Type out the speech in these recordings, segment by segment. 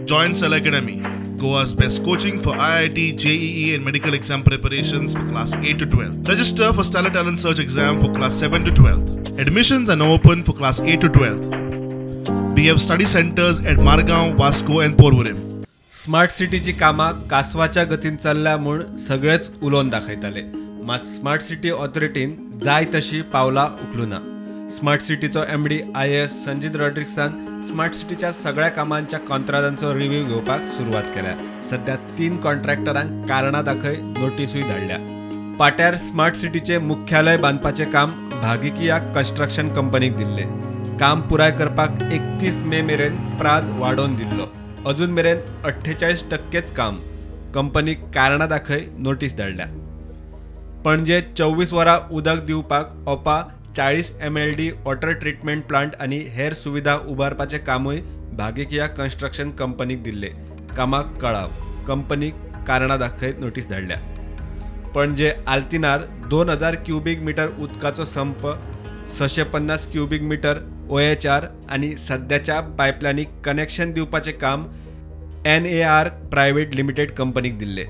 Join Cell Academy, Goa's best coaching for IIT, JEE and medical exam preparations for class 8 to 12. Register for Stellar Talent Search exam for class 7 to 12. Admissions are now open for class 8 to 12. We have study centers at Margaon, Vasco and Porvorim. Smart सिटीची कामां कासवाच्या गतीन चल्ल्या म्हूण सगळेच उलोवन दाखयताले, मात smart city ऑथॉरिटीन जाय तशी पावलां उखलूना. स्मार्ट सिटीचो MD IAS संजीत रॉड्रिक्सान स्मार्ट सिटीच्या सगळ्या कामांच्या कॉन्ट्रॅक्टांचो रिव्ह्यू घेवपाक सुरवात केल्या. सध्या 3 कॉन्ट्रॅक्टरांक कारणां दाखय नोटीसूय धाडल्या. पाट्यार स्मार्ट सिटीचे मुख्यालय बांदपाचें काम भागिकिया कन्स्ट्रक्शन कंपनीक दिल्ले. काम पुराय करपाक 31 मे मेरेन प्राज वाडोवन दिल्लो. अजून मेरेन 48% काम. कंपनीक कारणां दाखय नोटीस धाडल्या. पणजे 24 वरां उदक दिवपाक ओपा 40 MLD वॉटर ट्रीटमेंट प्लांट आनी हेर सुविधा उबारपाचें कामूय भागिकिया कन्स्ट्रक्शन कंपनीक दिल्ले. कामाक कळाव. कंपनीक कारणां दाखय नोटीस धाडल्या. पणजे आल्तिनार 2000 क्युबिक मिटर उदकाचो संप 650 क्युबिक मिटर OHR आनी सद्याच्या पायपलायनीक कनेक्शन दिवपाचें काम NAR प्रायवेट लिमिटेड कंपनीक दिल्ले.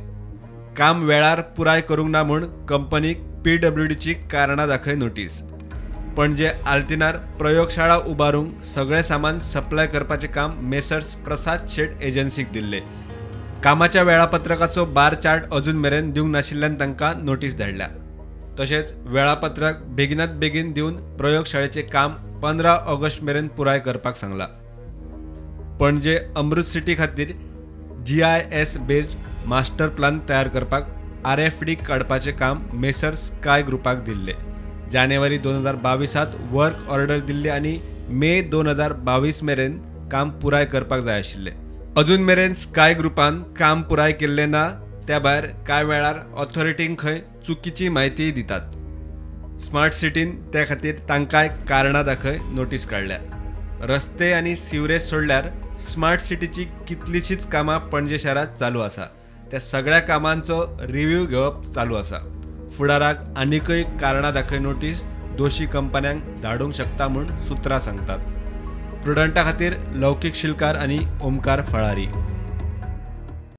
काम वेळार पुराय करूंक ना म्हूण कंपनीक PWDची कारणां दाखय नोटीस. पणजे आल्तिनार प्रयोगशाळा उबारूंक सगळें सामान सप्लाय करपाचें काम मेसर्स प्रसाद शेट एजन्सीक दिल्ले. कामाच्या वेळापत्रकाचो बार चार्ट अजून मेरेन दिवंक नाशिल्ल्यान तांकां नोटीस धाडल्या. तशेंच वेळापत्रक बेगिनात बेगीन दिवन प्रयोगशाळेचें काम 15 ऑगस्ट मेरेन पुराय करपाक सांगलां. पणजे अमृत सिटी खातीर GIS बेस्ड मास्टर प्लान तयार करपाक RFD काडपाचें काम मेसर्स स्काय ग्रुपाक दिल्ले. जानेवारी 2022 वर्क ऑर्डर दिल्ली आनी मे 2022 मेरेन काम पुराय करपाक जाय आशिल्लें. अजून मेरेन स्काय ग्रुपान काम पुराय केल्लें ना. त्या भायर कांय वेळार ऑथॉरिटींक खंय चुकीची म्हायती दितात. स्मार्ट सिटीन त्या खातीर तांकांय कारणां दाखय नोटीस काडल्या. रस्ते आनी सिवरेज सोडल्यार स्मार्ट सिटीची कितलीशीच कामां पणजे शारांत चालू आसा. त्या सगळ्या कामांचो रिव्ह्यू घेवप चालू आसा. फुडाराक आनीकय कारणां दाखय नोटीस दोशी कंपन्यांक धाडूंक शकता म्हूण सुत्रां सांगतात. प्रुडंटा खातीर लौकीक शिलकार आनी ओमकार फळारी.